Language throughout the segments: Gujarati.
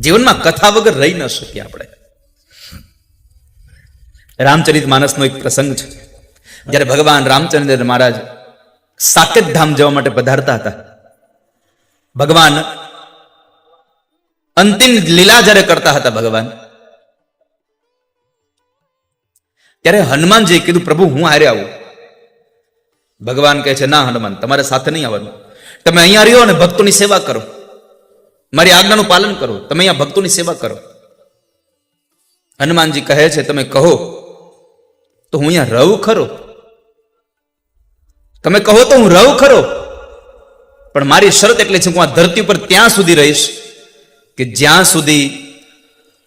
જીવનમાં કથા વગર રહી ન શકીએ આપણે. રામચરિત માનસનો એક પ્રસંગ છે. જ્યારે ભગવાન રામચંદ્ર મહારાજ સાકેત ધામ જવા માટે પધારતા હતા, ભગવાન અંતિમ લીલા જ્યારે કરતા હતા ભગવાન, ત્યારે હનુમાનજી કીધું, પ્રભુ હું હારે આવું. ભગવાન કહે છે, ના હનુમાન, તમારે સાથે નહીં આવવાનું. તમે અહીંયા રહ્યો અને ભક્તોની સેવા કરો, મારી આજ્ઞાનું પાલન કરો, તમે અહીંયા ભક્તોની સેવા કરો. હનુમાનજી કહે છે, તમે કહો તો હું અહીંયા રહું ખરો, તમે કહો તો હું રહું ખરો, પણ મારી શરત એટલી છે કે હું આ ધરતી ઉપર ત્યાં સુધી રહીશ કે જ્યાં સુધી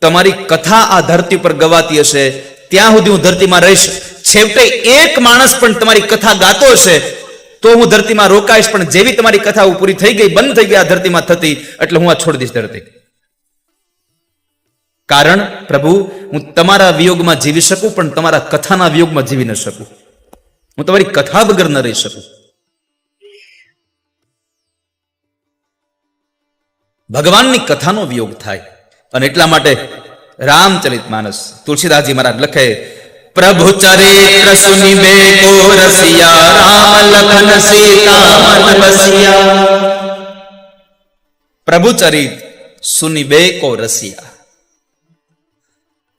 તમારી કથા આ ધરતી પર ગવાતી હશે ત્યાં સુધી હું ધરતીમાં રહીશ. છેવટે એક માણસ પણ તમારી કથા ગાતો હશે તો હું ધરતીમાં રોકાઈશ, પણ જેવી તમારી કથા પૂરી થઈ ગઈ, બંધ થઈ ગઈ આ ધરતીમાં થતી, એટલે હું આ છોડી દઈશ ધરતી. કારણ પ્રભુ, હું તમારા વિયોગમાં જીવી શકું પણ તમારા કથાના વિયોગમાં જીવી ન શકું. હું તમારી કથા વગર ન રહી શકું. ભગવાનની કથાનો વિયોગ થાય. અને એટલા માટે રામચરિત માનસ તુલસીદાસજી મહારાજ લખે, પ્રભુ ચરિત્ર સુનિબે કો રસિયા, રામ લખન સીતા મન બસિયા. પ્રભુ ચરિત સુનિબે કો રસિયા.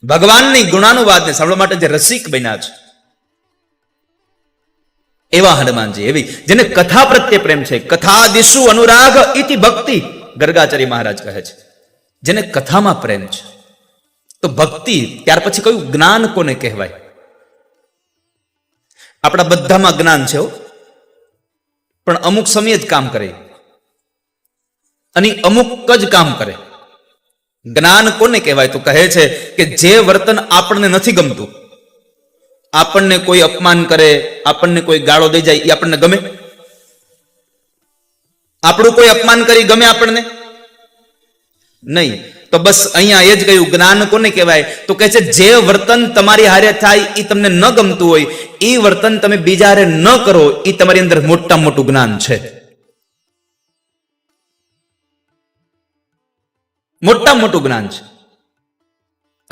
ભગવાનની ગુણાનુવાદને સાંભળવા માટે જે રસિક બન્યા છે એવા હનુમાનજી, એવી જેને કથા પ્રત્યે પ્રેમ છે. કથા દિશુ અનુરાગ ઇતિ ભક્તિ, ગર્ગાચાર્ય મહારાજ કહે છે, જેને કથામાં પ્રેમ છે. તો ભક્તિ, ત્યાર પછી કયું જ્ઞાન કોને કહેવાય? આપણા બધામાં જ્ઞાન છે, પણ અમુક સમય જ કામ કરે અને અમુક જ કામ કરે. જ્ઞાન કોને કહેવાય? તો કહે છે કે જે વર્તન આપણને નથી ગમતું, આપણને કોઈ અપમાન કરે, આપણને કોઈ ગાળો દઈ જાય, એ આપણને ગમે? આપણું કોઈ અપમાન કરી ગમે આપણને? નહીં. તો બસ અહીંયા એ જ કહ્યું, જ્ઞાન કોને કહેવાય? તો કહે છે જે વર્તન તમારી હારે થાય એ તમને ન ગમતું હોય, એ વર્તન તમે બીજા હારે ન કરો, એ તમારી અંદર મોટા મોટું જ્ઞાન છે. મોટા મોટું જ્ઞાન છે.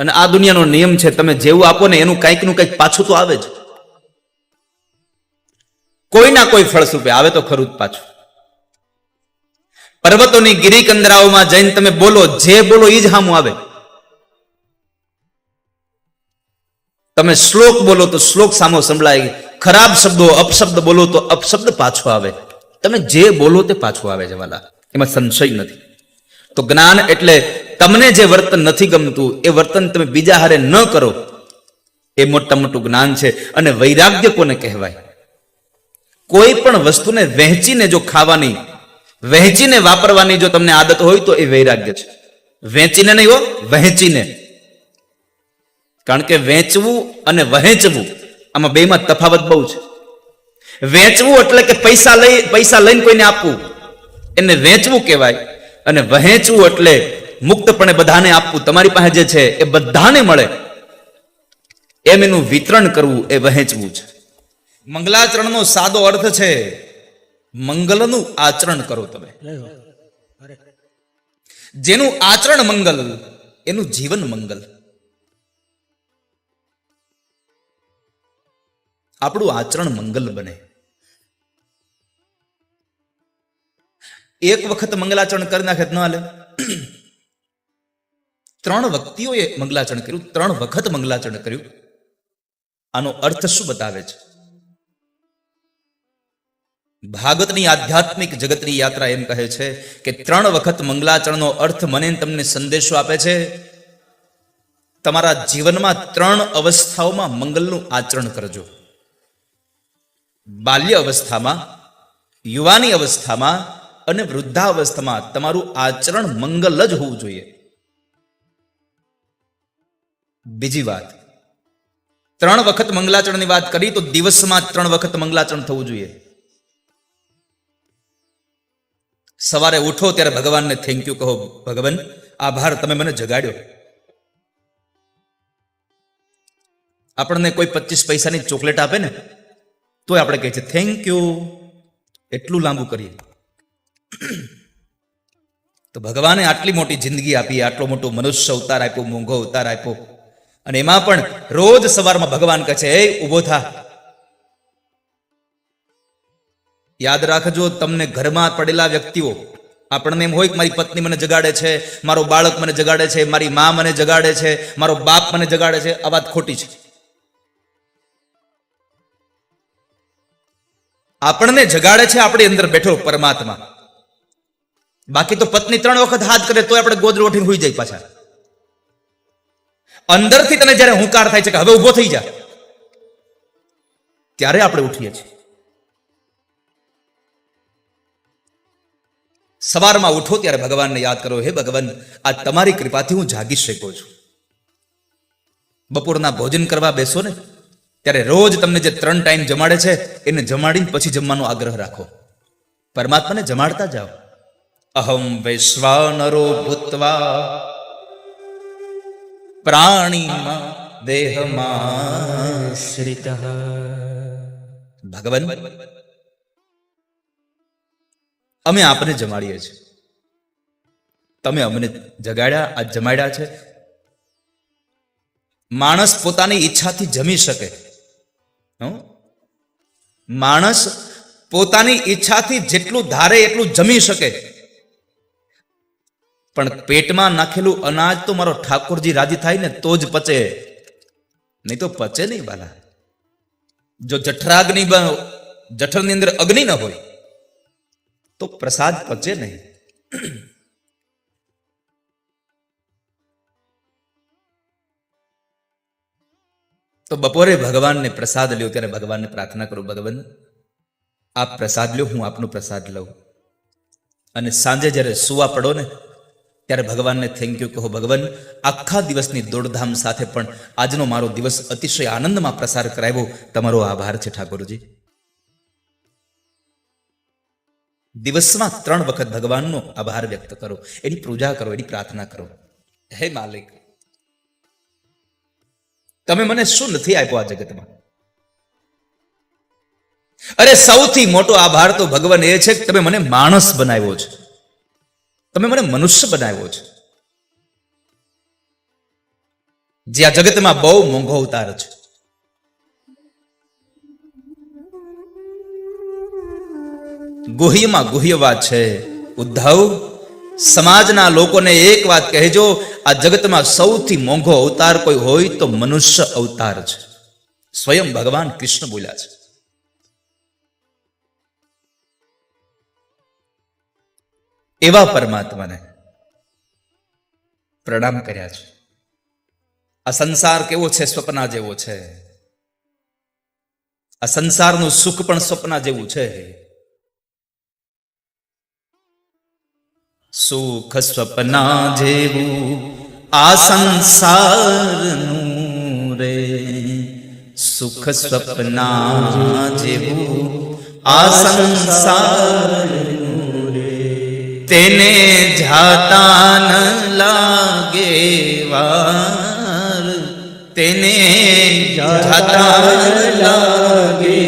અને આ દુનિયાનો નિયમ છે, તમે જેવું આપો ને એનું કંઈક નું કંઈક પાછું તો આવે જ. કોઈના કોઈ ફળ સ્વરૂપે આવે તો ખરું જ પાછું. પર્વતોની ગિરિકંદરાઓમાં જઈને તમે બોલો, જે બોલો એ જ સામું આવે. તમે શ્લોક બોલો તો શ્લોક સામો સંભળાય, ખરાબ શબ્દો અપશબ્દ બોલો તો અપશબ્દ પાછો આવે. તમે જે બોલો તે પાછું આવે છે વાલા, એમાં સંશય નથી. તો જ્ઞાન એટલે તમને જે વર્તન નથી ગમતું એ વર્તન તમે બીજા હારે ન કરો, એ મોટા મોટું જ્ઞાન છે. અને વૈરાગ્ય કોને કહેવાય? કોઈ પણ વસ્તુને વહેંચીને જો ખાવાની, વહેંચીને વાપરવાની જો તમને આદત હોય તો એ વૈરાગ્ય છે. વહેંચીને નહીં હો, વહેંચીને. કારણ કે વેચવું અને વહેંચવું આમાં બેમાં તફાવત બહુ છે. વેચવું એટલે કે પૈસા લઈને કોઈને આપવું, એને વેચવું કહેવાય. અને વહેંચવું એટલે મુક્તપણે બધાને આપવું, તમારી પાસે જે છે એ બધાને મળે એમ એનું વિતરણ કરવું, એ વહેંચવું છે. મંગલાચરણનો સાદો અર્થ છે મંગલનું આચરણ કરો તમે. જેનું આચરણ મંગલ એનું જીવન મંગલ. આપણું આચરણ મંગલ બને. એક વખત મંગલાચરણ કરી નાખે ન હાલે. 3 વ્યક્તિઓએ મંગલાચરણ કર્યું, 3 વખત મંગલાચરણ કર્યું. આનો અર્થ શું બતાવે છે? ભાગવતની આધ્યાત્મિક જગતની યાત્રા એમ કહે છે કે 3 વખત મંગલાચરણનો અર્થ મને તમને સંદેશો આપે છે, તમારા જીવનમાં 3 અવસ્થાઓમાં મંગલનું આચરણ કરજો. બાલ્ય અવસ્થામાં, યુવાની અવસ્થામાં અને વૃદ્ધાવસ્થામાં તમારું આચરણ મંગલ જ હોવું જોઈએ. બીજી વાત, 3 વખત મંગલાચરણની વાત કરી તો દિવસમાં 3 વખત મંગલાચરણ થવું જોઈએ. સવારે ઉઠો ત્યારે ભગવાનને થેન્ક યુ કહો, ભગવાન આભાર, તમે મને જગાડ્યો. આપણને કોઈ 25 પૈસાની ચોકલેટ આપે ને તો આપણે કહે છે થેન્ક યુ. એટલું લાંબુ કરીએ. તો ભગવાને આટલી મોટી જિંદગી આપી, આટલો મોટો મનુષ્ય અવતાર આપ્યો, મોંઘો અવતાર આપ્યો, અને એમાં પણ રોજ સવારમાં ભગવાન કહે છે, એ ઉભો થા. યાદ રાખજો, તમને ઘરમાં પડેલા વ્યક્તિઓ, આપણને એમ હોય કે મારી પત્ની મને જગાડે છે, મારો બાળક મને જગાડે છે, મારી મા મને જગાડે છે, મારો બાપ મને જગાડે છે. આ વાત ખોટી છે. આપણને જગાડે છે આપણી અંદર બેઠો પરમાત્મા. બાકી તો પત્ની 3 વખત હાથ કરે તો આપણે ગોદડું ઉઠીને હોઈ જાય પાછા. અંદરથી તને જયારે હુંકાર થાય છે કે હવે ઉભો થઈ જા, ત્યારે આપણે ઉઠીએ છીએ. સવારમાં ઉઠો ત્યારે ભગવાનને યાદ કરો, હે ભગવાન, આ તમારી કૃપાથી હું જાગી શક્યો છું. બપોરના ભોજન કરવા બેસો ને ત્યારે રોજ તમને જે 3 ટાઈમ જમાડે છે એને જમાડીને પછી જમવાનો આગ્રહ રાખો. પરમાત્માને જમાડતા જાઓ. અહમ વૈશ્વાનરો ભૂત્વા પ્રાણીમાં દેહમાશ્રિતઃ. ભગવાન, અમે આપને જમાડીએ છીએ, તમે અમને જગાડ્યા, આ જમાડ્યા છે. માણસ પોતાની ઈચ્છાથી જમી શકે, માણસ પોતાની ઈચ્છાથી જેટલું ધારે એટલું જમી શકે, પણ પેટમાં નાખેલું અનાજ તો મારો ઠાકોરજી રાજી થાય ને તો જ પચે, નહીં તો પચે નહીં બાલા. જો જઠરની અંદર અગ્નિ ન હોય તો પ્રસાદ પચે નહીં. તો બપોરે ભગવાનને પ્રસાદ લ્યો ત્યારે ભગવાનને પ્રાર્થના કરો, ભગવાન આપ પ્રસાદ લ્યો, હું આપનો પ્રસાદ લઉં. અને સાંજે જ્યારે સુવા પડો ને ત્યારે ભગવાનને થેન્ક યુ કહો, ભગવાન આખા દિવસની દોડધામ સાથે પણ આજનો મારો દિવસ અતિશય આનંદમાં પ્રસાર કરાવ્યો, તમારો આભાર છે ઠાકોરજી. દિવસમાં 3 વખત ભગવાનનો આભાર વ્યક્ત કરો, એની પૂજા કરો, એની પ્રાર્થના કરો. હે માલિક, તમે મને શું નથી આપ્યો આ જગતમાં? અરે સૌથી મોટો આભાર તો ભગવાન એ છે કે તમે મને માણસ બનાવ્યો છે, તમે મને મનુષ્ય બનાવ્યો છે, જે આ જગતમાં બહુ મોંઘો અવતાર છે. ગુહ્યમાં ગુહ્ય વાત છે. ઉદ્ધવ, સમાજના લોકોને એક વાત કહેજો, આ જગતમાં સૌથી મોંઘો અવતાર કોઈ હોય તો મનુષ્ય અવતાર છે. સ્વયં ભગવાન કૃષ્ણ બોલ્યા છે. એવા પરમાત્માને પ્રણામ કર્યા છે. આ સંસાર કેવો છે? સ્વપ્ના જેવો છે. આ સંસારનું સુખ પણ સ્વપ્ના જેવું છે. સુખ સ્વપ્ના જેવું આ સંસારનું રે, સુખ સ્વપ્ના જેવું આ સંસારનું રે, તેને જાતા ન લાગે વાર, તેને જાતા ન લાગે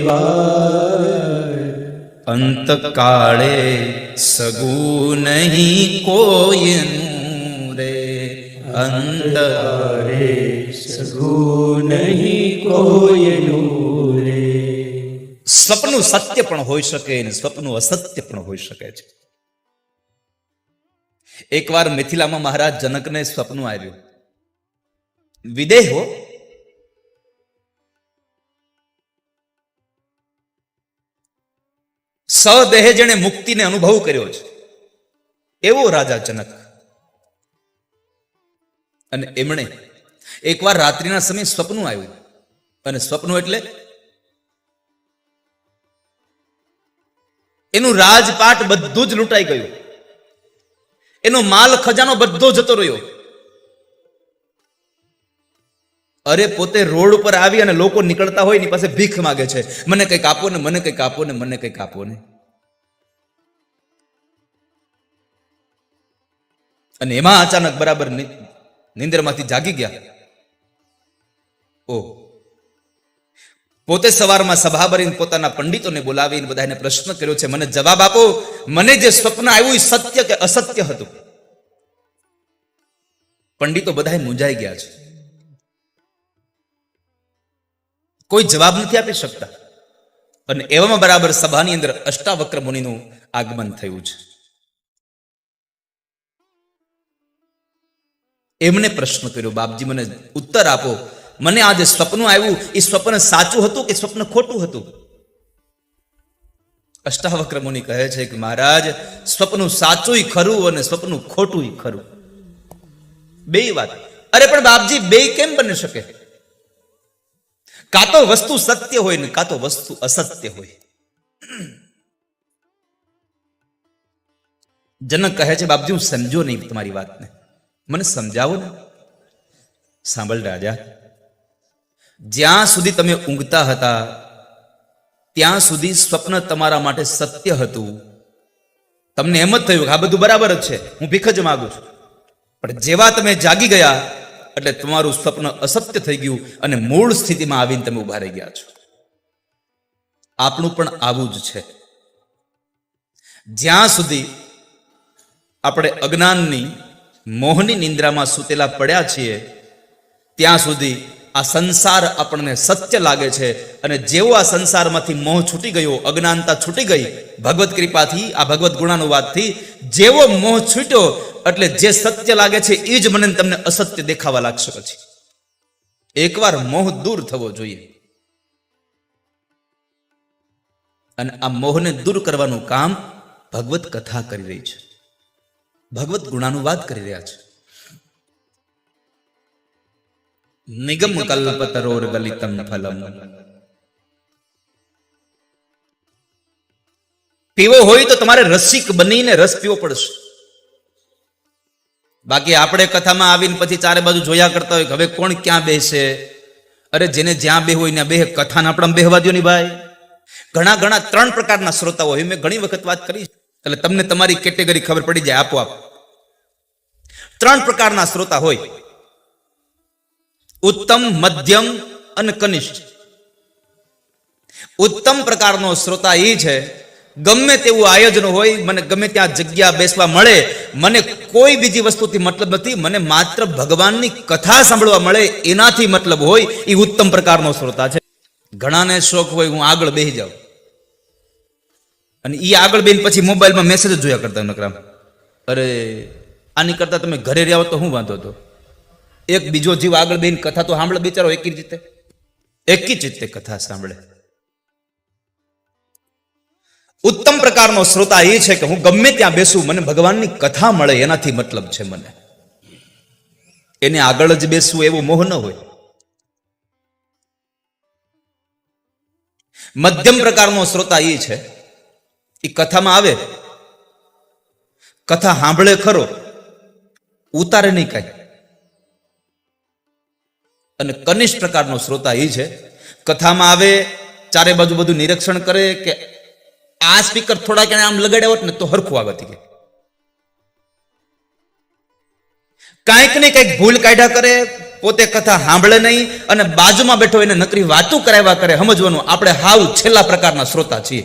વાર, અંત કાળે સગું નહીં કોઈનું રે, અંત કાળે સગું નહીં કોઈનું રે. સ્વપ્નું સત્ય પણ હોઈ શકે અને સ્વપ્નું અસત્ય પણ હોઈ શકે છે. એકવાર મિથિલામાં મહારાજ જનકને સ્વપ્ન આવ્યું. વિદેહો સદેહ જેણે મુક્તિને અનુભવ કર્યો છે એવો રાજા જનક. અને એમણે એકવાર રાત્રિના સમયે સ્વપ્ન આવ્યું. અને સ્વપ્ન એટલે એનું રાજપાટ બધું જ લૂંટાઈ ગયું, એનો માલ ખજાનો બધો જતો રહ્યો. અરે પોતે રોડ ઉપર આવી અને લોકો નીકળતા હોય એની પાસે ભીખ માગે છે, મને કંઈક આપો ને, મને કંઈક આપો ને, મને કંઈક આપો ને. અને એમાં અચાનક બરાબર નિંદ્રમાંથી જાગી ગયા. ઓ, પોતે સવારમાં સભા ભરીને પોતાના પંડિતોને બોલાવીને બધાને પ્રશ્ન કર્યો છે, મને જવાબ આપો, મને જે સ્વપ્ન આવ્યું એ સત્ય કે અસત્ય હતું? પંડિતો બધા મૂંઝાઈ ગયા છે, કોઈ જવાબ નથી આપી શકતા. અને એવામાં બરાબર સભાની અંદર અષ્ટાવક્ર મુનિનું આગમન થયું છે. એમને પ્રશ્ન કર્યો, બાપજી મને ઉત્તર આપો, મને આ જે સ્વપ્ન આવ્યું એ સ્વપ્ન સાચું હતું કે સ્વપ્ન ખોટું હતું? અષ્ટાવક્ર મુનિ કહે છે કે મહારાજ, સ્વપ્ન સાચું ખરું અને સ્વપ્ન ખોટું ખરું, બે વાત. અરે પણ બાપજી, બે કેમ બની શકે? કાં તો વસ્તુ સત્ય હોય ને કાં તો વસ્તુ અસત્ય હોય. જનક કહે છે, બાપજી હું સમજો નહીં તમારી વાતને, મને સમજાવો ને. સાંભળ રાજા, જ્યાં સુધી તમે ઊંઘતા હતા ત્યાં સુધી સ્વપ્ન તમારા માટે સત્ય હતું. તમને એમ જ થયું કે આ બધું બરાબર જ છે, હું ભીખ જ માંગુ છું. પણ જેવા તમે જાગી ગયા એટલે તમારું સ્વપ્ન અસત્ય થઈ ગયું અને મૂળ સ્થિતિમાં આવીને તમે ઉભા રહી ગયા છો. આપણું પણ આવું જ છે. જ્યાં સુધી આપણે અજ્ઞાનની મોહની નિંદ્રામાં સૂતેલા પડ્યા છીએ ત્યાં સુધી આ સંસાર આપણને સત્ય લાગે છે. અને જેવો આ સંસારમાંથી મોહ છૂટી ગયો, અજ્ઞાનતા છૂટી ગઈ ભગવત કૃપાથી, આ ભગવત ગુણાનુવાદથી, જેવો મોહ છૂટ્યો એટલે જે સત્ય લાગે છે એ જ મને તમને અસત્ય દેખાવા લાગશે. પછી એકવાર મોહ દૂર થવો જોઈએ. અને આ મોહને દૂર કરવાનું કામ ભગવત કથા કરી રહી છે, ભગવત ગુણાનુવાદ કરી રહ્યા છે. નિગમ કલ્પતરોર ગલિતમ ફલમ. પીવો હોય તો તમારે રસિક બનીને રસ પીવો પડશે. બાકી આપણે કથામાં આવીને પછી ચારે બાજુ જોયા કરતા હોય કે હવે કોણ ક્યાં બેસે. અરે જેને જ્યાં બેહવું હોય ત્યાં બેહે, કથાને આપણે બેહવા દો ની ભાઈ. ઘણા 3 પ્રકારના શ્રોતાઓ હોય, મેં ઘણી વખત વાત કરી, એટલે તમને તમારી કેટેગરી ખબર પડી જાય આપોઆપ. 3 પ્રકારના શ્રોતા હોય, ઉત્તમ, મધ્યમ અને કનિષ્ઠ. ઉત્તમ પ્રકારનો શ્રોતા એ છે, ગમે તેવું આયોજન હોય, મને ગમે ત્યાં જગ્યા બેસવા મળે, મને કોઈ બીજી વસ્તુથી મતલબ નથી, મને માત્ર ભગવાનની કથા સાંભળવા મળે એનાથી મતલબ હોય, એ ઉત્તમ પ્રકારનો શ્રોતા છે. ઘણાને શોખ હોય હું આગળ બેસી જાઉં, અને એ આગળ બેન પછી મોબાઈલમાં મેસેજ જ જોયા કરતા નકરામ. અરે આની કરતા તમે ઘરે રહ્યા તો શું વાંધો હતો? એક બીજો જીવ આગળ બેન કથા તો સાંભળે બિચારો, એકી ચિત્તે કથા સાંભળે. ઉત્તમ પ્રકારનો શ્રોતા એ છે કે હું ગમે ત્યાં બેસું, મને ભગવાનની કથા મળે એનાથી મતલબ છે મને. એને આગળ જ બેસવું એવો મોહ ન હોય. મધ્યમ પ્રકારનો શ્રોતા એ છે, એ કથામાં આવે, કથા સાંભળે ખરો, ઉતારે નહીં કાંઈ. અને કનિષ્ઠ પ્રકારનો શ્રોતા એ છે, કથામાં આવે, ચારે બાજુ બધું નિરીક્ષણ કરે કે આ સ્પીકર થોડા ક્યાં આમ લગાડ્યા હોત ને તો હરખું આવે, કાંઈક ને કંઈક ભૂલ કાઢ્યા કરે, પોતે કથા સાંભળે નહીં અને બાજુમાં બેઠો એને નકરી વાતું કરાવ્યા કરે. સમજવાનું, આપણે હાવ છેલ્લા પ્રકારના શ્રોતા છીએ.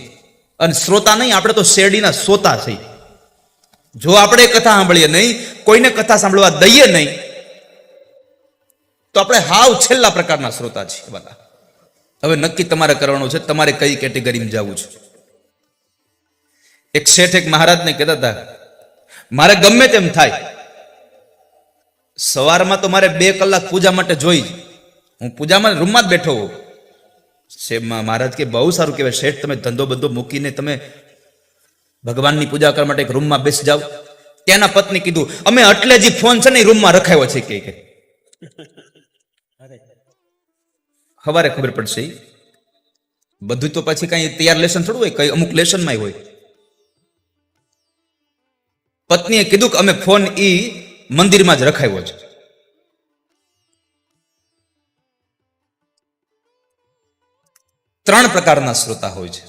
અને શ્રોતા નહીં, આપણે તો શેરડીના સોતા છીએ. જો આપણે કથા સાંભળીએ નહીં, કોઈને કથા સાંભળવા દઈએ નહીં, તો આપણે હાવ છેલ્લા પ્રકારના શ્રોતા છીએ બધા. હવે નક્કી તમારે કરવાનું છે, તમારે કઈ કેટેગરીમાં જવું છે. એક શેઠ એક મહારાજને કહેતા હતા, મારે ગમે તેમ થાય, સવારમાં તો મારે 2 કલાક પૂજા માટે જોઈ, હું પૂજામાં રૂમમાં જ બેઠો હોઉં. મહારાજ કે બહુ સારું કહેવાય શેઠ, તમે ધંધો બધો મૂકીને તમે ભગવાનની પૂજા કરવા માટે એક રૂમમાં બેસી જાઓ. ત્યાંના પત્ની કીધું, અમે એટલે જ ફોન છે ને રૂમમાં રખાયો છે કે સવારે ખબર પડશે. બધું તો પછી કઈ તૈયાર લેશન થોડું હોય, કઈ અમુક લેશનમાં હોય. પત્નીએ કીધું કે અમે ફોન મંદિરમાં જ રખાયો છે. ત્રણ પ્રકારના શ્રોતા હોય છે,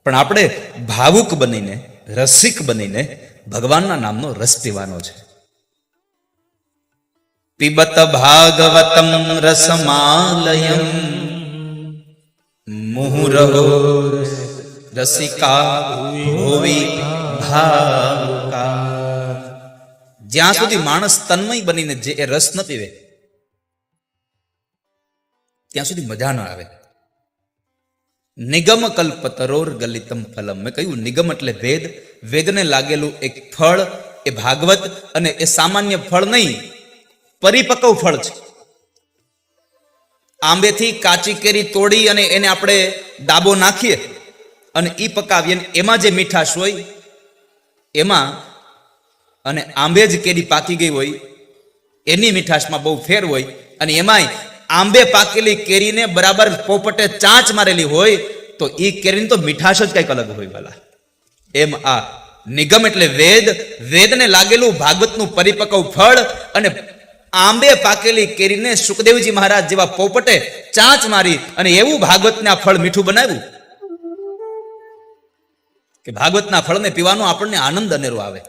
પણ આપણે ભાવુક બનીને, રસિક બનીને ભગવાનના નામનો રસ પીવાનો છે. પિબત ભાગવતમ રસમાલયમ મુહુરહો રસિકા ભુવિ ભાવુકા. જ્યાં સુધી માણસ તન્મય બનીને જે એ રસ ન પીવે ત્યાં સુધી મજા ન આવે. નિગમ કલ્પતરોર ગલિતમ ફલમ. મેં કહ્યું નિગમ એટલે વેદ, વેદને લાગેલું એક ફળ એ ભાગવત, અને એ સામાન્ય ફળ નહીં, પરિપક્વ ફળ છે. આંબેથી કાચી કેરી તોડી અને એને આપણે ડાબો નાખીએ અને ઈ પકાવીએ, એમાં જે મીઠાશ હોય એમાં, અને આંબે જ કેરી પાકી ગઈ હોય એની મીઠાશમાં બહુ ફેર હોય, અને એમાંય આંબે પાકેલી કેરીને બરાબર પોપટે ચાંચ મારેલી હોય તો ઈ કેરીની તો મીઠાશ જ કંઈક અલગ હોય વાલા. એમ આ નિગમ એટલે વેદ, વેદને લાગેલું ભાગવતનું પરિપક્વ ફળ, અને આંબે પાકેલી કેરીને સુખદેવજી મહારાજ જેવા પોપટે ચાંચ મારી અને એવું ભાગવતને આ ફળ મીઠું બનાવ્યું કે ભાગવતના ફળને પીવાનો આપણને આનંદ અનેરો આવે.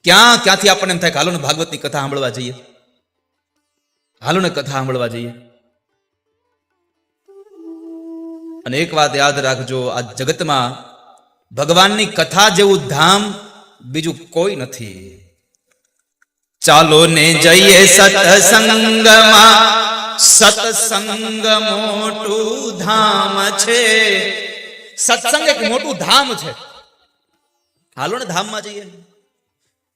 ક્યાંથી આપણને એમ થાય કે હાલો ને ભાગવતની કથા સાંભળવા જઈએ, હાલો ને કથા સાંભળવા જઈએ. અને એક વાત યાદ રાખજો, આ જગતમાં ભગવાનની કથા જેવું ધામ બીજું કોઈ નથી. ચાલો ને જઈએ સત્સંગમાં, સત્સંગ મોટું ધામ છે. સત્સંગ એક મોટું ધામ છે. હાલો ને ધામમાં જઈએ.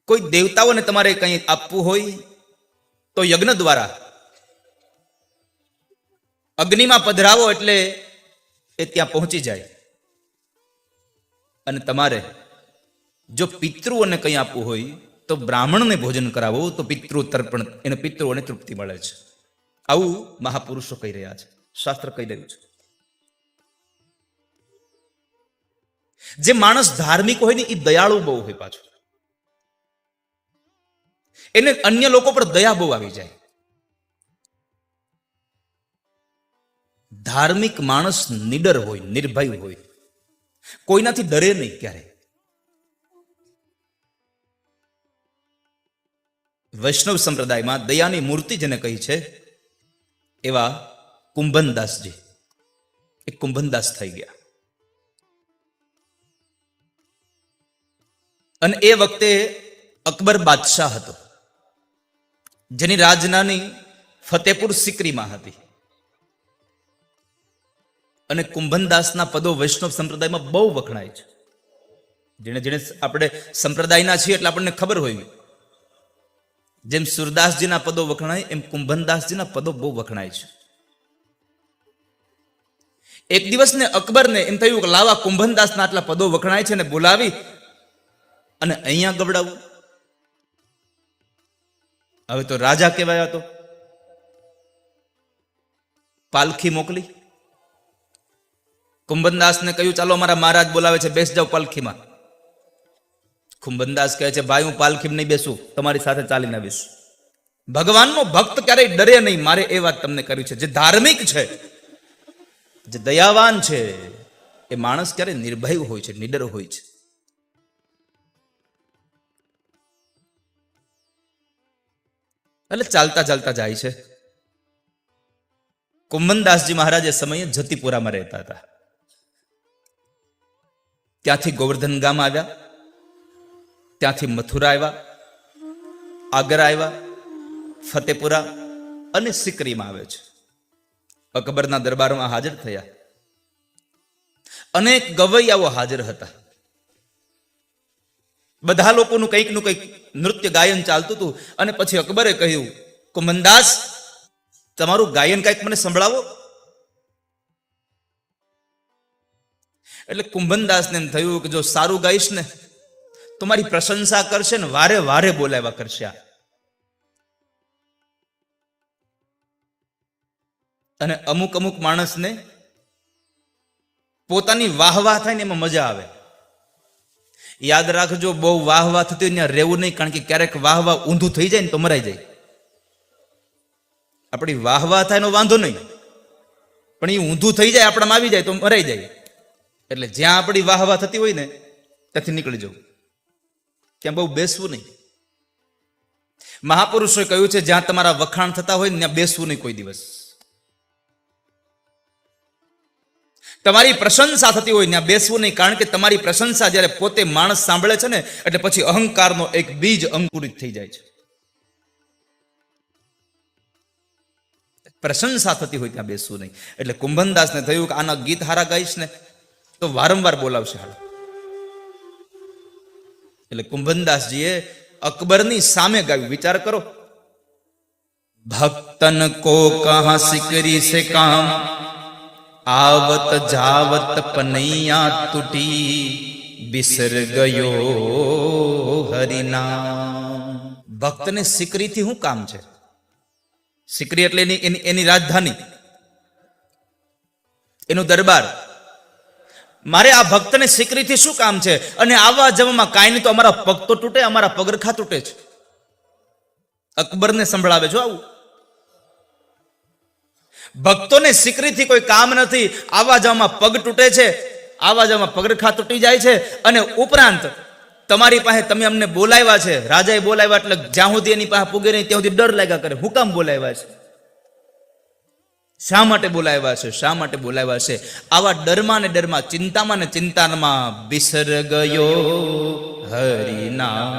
કોઈ દેવતાઓને તમારે કંઈ આપવું હોય તો યજ્ઞ દ્વારા અગ્નિમાં પધરાવો એટલે એ ત્યાં પહોંચી જાય. અને તમારે જો પિતૃઓને કંઈ આપવું હોય તો બ્રાહ્મણને ભોજન કરાવો તો પિતૃ તર્પણ, એને પિતૃઓને તૃપ્તિ મળે છે. આવું મહાપુરુષો કહી રહ્યા છે, શાસ્ત્ર કહી રહ્યું છે. જે માણસ ધાર્મિક હોય ને એ દયાળુ બહુ હોય પાછો, એને અન્ય લોકો પર દયા બહુ આવી જાય. ધાર્મિક માણસ નિડર હોય, નિર્ભય હોય, કોઈનાથી ડરે નહીં ક્યારે. વૈષ્ણવ સંપ્રદાયમાં દયાની મૂર્તિ જેને કહી છે એવા કુંભનદાસજી એક કુંભનદાસ થઈ ગયા. અને એ વખતે અકબર બાદશાહ હતો, જેની રાજધાની ફતેપુર સિકરીમાં હતી. અને કુંભનદાસના પદો વૈષ્ણવ સંપ્રદાયમાં બહુ વખણાય છે. જેને જેને આપણે સંપ્રદાયના છીએ એટલે આપણને ખબર હોય. જેમ સુરદાસજીના પદો વખણાય એમ કુંભનદાસજીના પદો બહુ વખણાય છે. એક દિવસને અકબરને એમ થયું કે લાવા કુંભનદાસના આટલા પદો વખણાય છે ને બોલાવી અને અહીંયા ગવડાવું. હવે તો રાજા કહેવાયા તો પાલખી મોકલી. કુંભનદાસને કહ્યું ચાલો અમારા મહારાજ બોલાવે છે, બેસ જાઓ પાલખીમાં. કુંભનદાસ કહે છે ભાઈ હું પાલખીમાં નહીં બેસું, તમારી સાથે ચાલીને આવીશ. ભગવાનનો ભક્ત ક્યારેય ડરે નહીં. મારે એ વાત તમને કરી છે. જે ધાર્મિક છે, જે દયાવાન છે, એ માણસ ક્યારેય નિર્ભય હોય છે, નિડર હોય છે. એટલે ચાલતા ચાલતા જાય છે. કુંભનદાસજી મહારાજ એ સમયે જતીપુરામાં રહેતા હતા. ત્યાંથી ગોવર્ધન ગામ આવ્યા, ત્યાંથી મથુરા આવ્યા, આગ્રા આવ્યા, ફતેપુરા અને સિકરીમાં આવે છે. અકબરના દરબારમાં હાજર થયા. અનેક ગવૈયાઓ હાજર હતા. બધા લોકોનું કંઈક નું કંઈક નૃત્ય ગાયન ચાલતું હતું. અને પછી અકબરે કહ્યું કુંભનદાસ તમારું ગાયન કંઈક મને સંભળાવો. એટલે કુંભનદાસને એમ થયું કે જો સારું ગાઈશ ને તો મારી પ્રશંસા કરશે ને વારે વારે બોલાવ્યા કરશે. અને અમુક અમુક માણસને પોતાની વાહવાહ થાય ને એમાં મજા આવે. યાદ રાખજો, બહુ વાહવાહ થતી હોય ત્યાં રહેવું નહીં, કારણ કે ક્યારેક વાહવાહ ઊંધું થઈ જાય ને તો મરાઈ જાય. આપણી વાહવાહ થાય એનો વાંધો નહીં, પણ એ ઊંધું થઈ જાય આપણામાં આવી જાય તો મરાઈ જાય. એટલે જ્યાં આપણી વાહવાહ થતી હોય ને ત્યાંથી નીકળી જવું, ત્યાં બહુ બેસવું નહીં. મહાપુરુષોએ કહ્યું છે જ્યાં તમારા વખાણ થતા હોય ને ત્યાં બેસવું નહીં કોઈ દિવસ. તમારી પ્રશંસા થતી હોય ત્યાં બેસવું નહીં, કારણ કે તમારી પ્રશંસા જ્યારે પોતે માણસ સાંભળે છે ને એટલે પછી અહંકારનો એક બીજ અંકુરિત થઈ જાય છે. પ્રશંસા થતી હોય ત્યાં બેસવું નહીં. એટલે કુંભનદાસને થયું કે આના ગીત હારા ગાઈશ ને તો વારંવાર બોલાવશે હાલ. એટલે કુંભનદાસજીએ અકબરની સામે ગાયું. વિચાર કરો, ભક્તન કો કહા સિકરી સે કામ, आवत जावत पनैया टूटी, बिसर गयो हरिनाम. ભક્તને સિકરીથી શું કામ છે? સિકરી એટલે એની રાજધાની, એનું દરબાર. મારે આ ભક્તને સિકરીથી શું કામ છે? અને આવા જવામાં કાંઈ નહીં તો અમારા પગ તો તૂટે, અમારા પગરખા તૂટે છે. અકબરને સંભળાવે છો આવું. ભક્તોને સિકરીથી કોઈ કામ નથી, આવા જવામાં પગ તૂટે છે, આવા જવામાં પગરખા તૂટી જાય છે. અને ઉપરાંત તમારી પાસે તમે અમને બોલાવ્યા છે, રાજાએ બોલાવ્યા એટલે જ્યાં સુધી એની પાસે પૂગે નહીં ત્યાં સુધી ડર લાગ્યા કરે. હું કામ બોલાવ્યા છે? શા માટે બોલાવ્યા છે? શા માટે બોલાવ્યા છે? આવા ડરમાં ને ડરમાં, ચિંતામાં ને ચિંતામાં બિસર ગયો હરિનામ.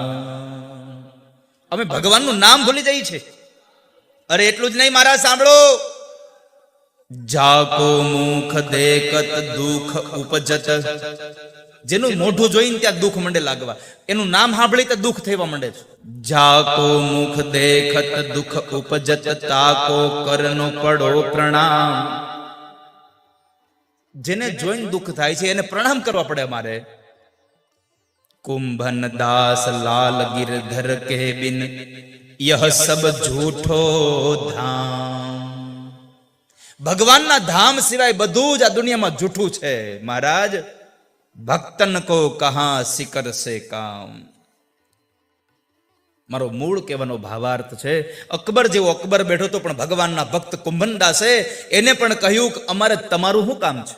અમે ભગવાનનું નામ ભૂલી જઈએ છે. અરે એટલું જ નહીં, મારા સાંભળો, જાકો મુખ દેખત દુઃખ ઉપજત. જેનું મોઢું જોઈને ત્યાં દુઃખ મંડે લાગવા, એનું નામ સાંભળી તો દુઃખ થવા મંડે છે. જાકો મુખ દેખત દુઃખ ઉપજત, તાકો કરનો પડો પ્રણામ. જેને જોઈને દુઃખ થાય છે એને પ્રણામ કરવા પડે અમારે. કુંભન દાસ લાલ ગિરધર કે બિન યહ સબ ઝૂઠો ધામ. ભગવાનના ધામ સિવાય બધું જ આ દુનિયામાં જૂઠું છે મહારાજ. ભક્તન કો કહા સિકર સે કામ. મારો મૂળ કહેવાનો ભાવાર્થ છે, અકબર જેવો અકબર બેઠો તો પણ ભગવાનના ભક્ત કુંભનદાસે એને પણ કહ્યું કે અમારે તમારું શું કામ છે?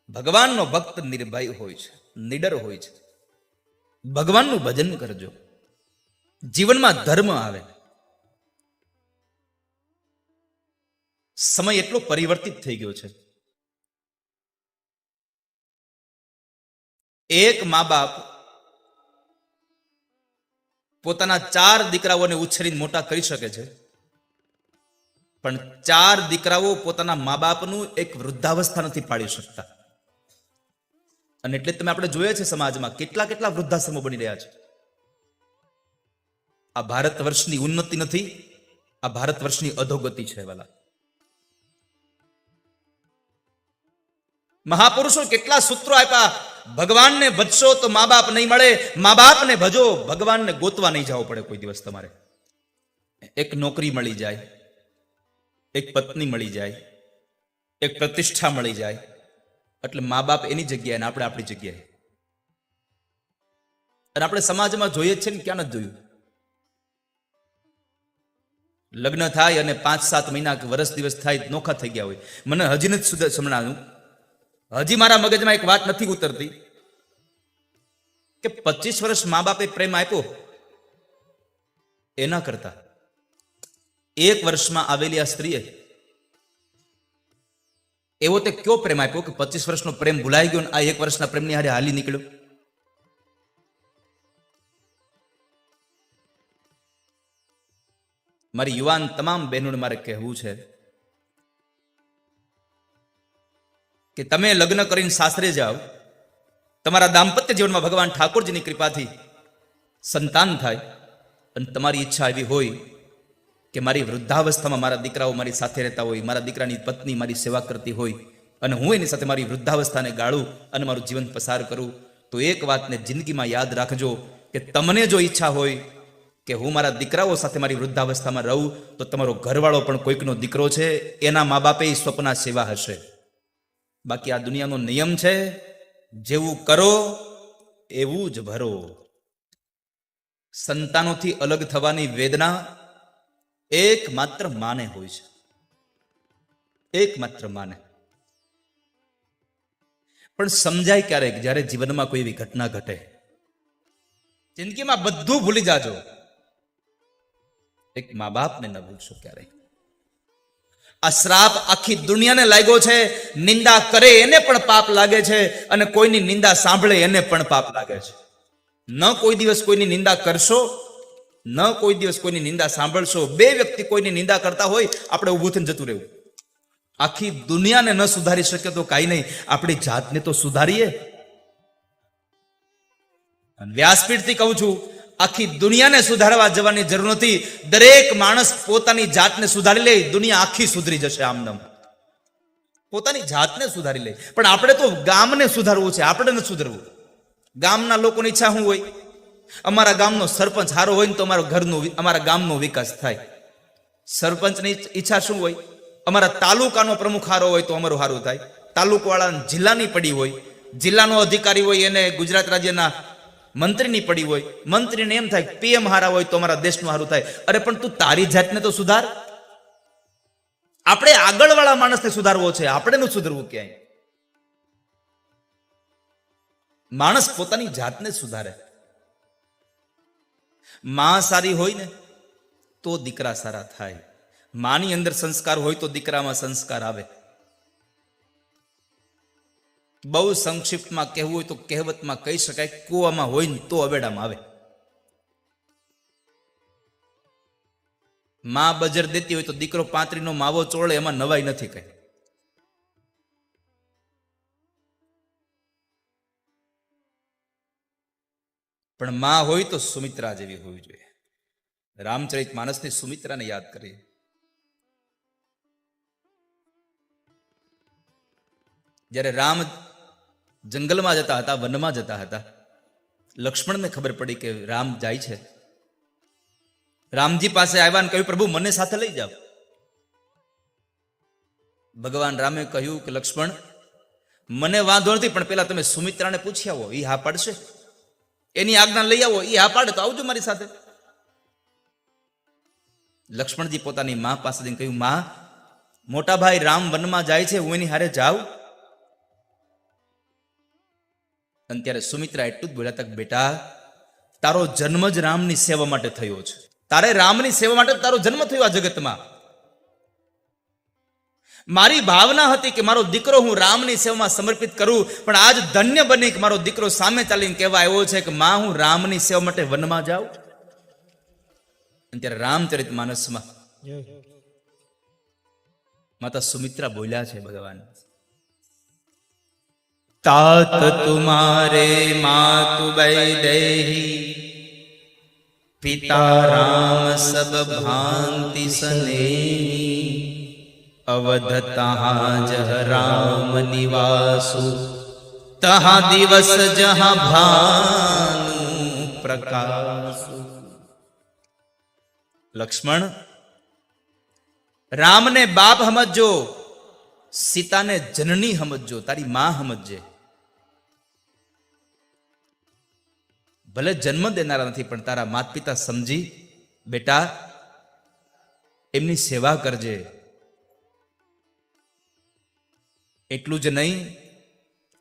ભગવાનનો ભક્ત નિર્ભય હોય છે, નિડર હોય છે. ભગવાનનું ભજન કરજો, જીવનમાં ધર્મ આવે. સમય એટલો પરિવર્તિત થઈ ગયો છે. એક મા બાપ પોતાના 4 દીકરાઓને ઉછેરીને મોટા કરી શકે છે, પણ 4 દીકરાઓ પોતાના મા બાપનું એક વૃદ્ધાવસ્થા નથી પાડી શકતા. અને એટલે તમે આપણે જોઈએ છે સમાજમાં કેટલા કેટલા વૃદ્ધાશ્રમો બની રહ્યા છે. આ ભારત વર્ષની ઉન્નતિ નથી, આ ભારત વર્ષની અધોગતિ છે વાલા. મહાપુરુષો કેટલા સૂત્રો આપ્યા, ભગવાનને ભજશો તો મા બાપ નહીં મળે, મા બાપને ભજો, ભગવાનને ગોતવા નહીં જવું પડે કોઈ દિવસ. તમારે એક નોકરી મળી જાય, એક પત્ની મળી જાય, એક પ્રતિષ્ઠા મળી જાય, એટલે મા બાપ એની જગ્યાએ ને આપણે આપણી જગ્યાએ. અને આપણે સમાજમાં જોઈએ છે ને, ક્યાં નથી જોયું? લગ્ન થાય અને 5-7 મહિના કે વર્ષ દિવસ થાય નોખા થઈ ગયા હોય. મને હજી નથી સમજાયું, હજી મારા મગજમાં એક વાત નથી ઉતરતી કે 25 વર્ષ મા બાપે પ્રેમ આપ્યો, એના કરતા 1 વર્ષમાં આવેલી આ સ્ત્રીએ એવો તે કયો પ્રેમ આપ્યો કે 25 વર્ષનો પ્રેમ ભૂલાઈ ગયો, આ 1 વર્ષના પ્રેમની હારે હાલી નીકળ્યો. મારી યુવાન તમામ બહેનોને મારે કહેવું છે કે તમે લગ્ન કરીને સાસરે જાઓ, તમારા દાંપત્ય જીવનમાં ભગવાન ઠાકોરજીની કૃપાથી સંતાન થાય, અને તમારી ઈચ્છા એવી હોય કે મારી વૃદ્ધાવસ્થામાં મારા દીકરાઓ મારી સાથે રહેતા હોય, મારા દીકરાની પત્ની મારી સેવા કરતી હોય, અને હું એની સાથે મારી વૃદ્ધાવસ્થાને ગાળું અને મારું જીવન પસાર કરું, તો એક વાતને જિંદગીમાં યાદ રાખજો કે તમને જો ઈચ્છા હોય કે હું મારા દીકરાઓ સાથે મારી વૃદ્ધાવસ્થામાં રહું, તો તમારો ઘરવાળો પણ કોઈકનો દીકરો છે, એના મા બાપે સ્વપ્ના સેવા હશે. બાકી આ દુનિયાનો નિયમ છે, જેવું કરો એવું જ ભરો. સંતાનોથી અલગ થવાની વેદના એકમાત્ર માને હોય છે, એકમાત્ર માને. પણ સમજાય ક્યારેક જ્યારે જીવનમાં કોઈ એવી ઘટના ઘટે. જિંદગીમાં બધું ભૂલી જાજો, એક મા બાપને ન ભૂલશો ક્યારેય. આ શ્રાપ આખી દુનિયાને લાગ્યો છે. નિંદા કરે એને પણ પાપ લાગે છે, અને કોઈની નિંદા સાંભળે એને પણ પાપ લાગે છે. ન કોઈ દિવસ કોઈની નિંદા કરશો, ન કોઈ દિવસ કોઈની નિંદા સાંભળશો. બે વ્યક્તિ કોઈની નિંદા કરતા હોય, આપણે ઊભું થઈને જતું રહેવું. આખી દુનિયાને ન સુધારી શકે તો કાંઈ નહીં, આપણી જાતને તો સુધારીએ. વ્યાસપીઠથી કહું છું, આખી દુનિયાને સુધારવા જવાની જરૂર નથી. દરેક માણસ પોતાની જાતને સુધારી લે, દુનિયા આખી સુધરી જશે. આમનામ પોતાની જાતને સુધારી લે. પણ આપણે તો ગામને સુધારવું છે, આપણે નથી સુધરવું. ગામના લોકોની ઈચ્છા શું હોય? અમારા ગામનો સરપંચ સારો હોય ને તો અમારા ગામનો વિકાસ થાય. સરપંચની ઈચ્છા શું હોય? અમારા તાલુકાનો પ્રમુખ સારો હોય તો અમારું સારું થાય. તાલુકાવાળા જિલ્લાની પડી હોય, જિલ્લાનો અધિકારી હોય એને ગુજરાત રાજ્યના મંત્રીની પડી હોય, મંત્રીને એમ થાય પીએમ હારા હોય તો અમારા દેશનું સારું થાય. અરે પણ તું તારી જાતને તો સુધાર. આપણે આગળવાળા માણસને સુધારવો છે, આપણે નું સુધરવું ક્યાંય. માણસ પોતાની જાતને સુધારે. માં સારી હોય ને તો દીકરા સારા થાય. માની અંદર સંસ્કાર હોય તો દીકરામાં સંસ્કાર આવે. બહુ સંક્ષિપ્તમાં કહેવું હોય તો કહેવતમાં કહી શકાય, કૂવામાં હોય ને તો અવેડામાં આવે. માં બજર દેતી હોય તો દીકરો પાંત્રીનો માવો ચોળે, એમાં નવાઈ નથી કઈ. પણ માં હોય તો સુમિત્રા જેવી હોવી જોઈએ. રામચરિત માનસની સુમિત્રાને યાદ કરીએ. જ્યારે રામ જંગલમાં જતા હતા, વનમાં જતા હતા, લક્ષ્મણને ખબર પડી કે રામ જાય છે. રામજી પાસે આવ્યા અને કહ્યું, પ્રભુ મને સાથે લઈ જાઓ. ભગવાન રામે કહ્યું કે લક્ષ્મણ, મને વાંધો નથી, પણ પેલા તમે સુમિત્રાને પૂછી આવો, એ હા પાડશે. એની આજ્ઞા લઈ આવો, એ હા પાડે તો આવજો મારી સાથે. લક્ષ્મણજી પોતાની મા પાસે જઈને કહ્યું, મા, મોટા ભાઈ રામ વનમાં જાય છે, હું એની હારે જાઉં? અને ત્યારે સુમિત્રા એટલું જ બોલ્યા હતા, બેટા, તારો જન્મ જ રામની સેવા માટે થયો છે. તારે રામની સેવા માટે તારો જન્મ થયો આ જગતમાં. મારી ભાવના હતી કે મારો દીકરો હું રામની સેવામાં સમર્પિત કરું, પણ આજ ધન્ય બની કે મારો દીકરો સામે ચાલીને કહેવા આવ્યો છે કે માં, હું રામની સેવા માટે વનમાં જાઉં. અને ત્યારે રામચરિત માનસમાં માતા સુમિત્રા બોલ્યા છે, ભગવાન, तात तुम्हारे मातु वैदेही, पिता राम सब भांति सनेही, अवध तहाँ जह राम निवासु, तहाँ दिवस जहाँ भानु प्रकाशु. लक्ष्मण, रामने बाप समझो, सीताने जननी समझो, तारी मां समझे. ભલે જન્મ દેનારા નથી, પણ તારા માત પિતા સમજી બેટા એમની સેવા કરજે. એટલું જ નહીં,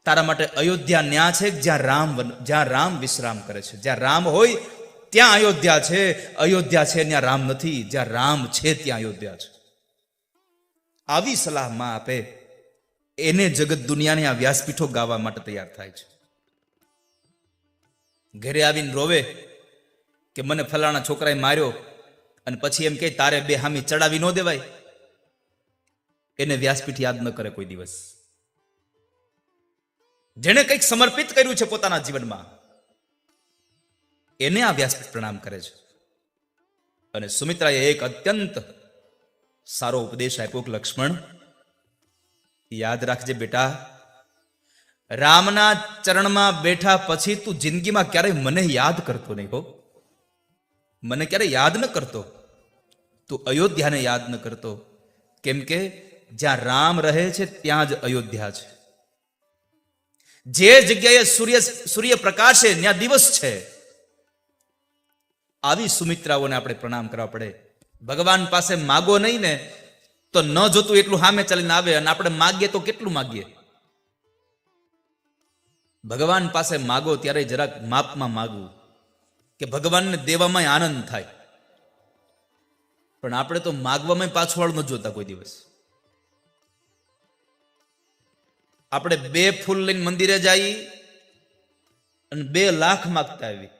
તારા માટે અયોધ્યા ન્યા છે જ્યાં રામ વિશ્રામ કરે છે. જ્યાં રામ હોય ત્યાં અયોધ્યા છે. અયોધ્યા છે ત્યાં રામ નથી, જ્યાં રામ છે ત્યાં અયોધ્યા છે. આવી સલાહ માં આપે, એને જગત દુનિયાને આ વ્યાસપીઠો ગાવા માટે તૈયાર થાય છે. ઘરે આવીને રોવે કે મને ફલાણા છોકરાએ માર્યો, અને પછી એમ કે તારે બે હામી ચડાવી ન દેવાય. એને વ્યાસપીઠ યાદ ન કરે કોઈ દિવસ. જેને કંઈક સમર્પિત કર્યું છે પોતાના જીવનમાં, એને આ વ્યાસપીઠ પ્રણામ કરે છે. અને સુમિત્રાએ એક અત્યંત સારો ઉપદેશ આપ્યો કે લક્ષ્મણ, યાદ રાખજે બેટા, રામના ચરણમાં બેઠા પછી તું જિંદગીમાં ક્યારેય મને યાદ કરતો નહીં હો. મને ક્યારેય યાદ ન કરતો, તું અયોધ્યાને યાદ ન કરતો. કેમ કે જ્યાં રામ રહે છે ત્યાં જ અયોધ્યા છે. જે જગ્યાએ સૂર્ય પ્રકાશે ત્યાં દિવસ છે. આવી સુમિત્રાઓને આપણે પ્રણામ કરવા પડે. ભગવાન પાસે માગો નહીં ને તો ન જોતું એટલું સામે ચાલીને આવે, અને આપણે માગીએ તો કેટલું માગીએ. ભગવાન પાસે માગો ત્યારે જરાક માપમાં માગવું, કે ભગવાનને દેવામાં આનંદ થાય. પણ આપણે તો માગવામાં પાછળ ન જોતા કોઈ દિવસ. આપણે 2 ફૂલ લઈને મંદિરે જઈએ અને 2 લાખ માગતા આવી,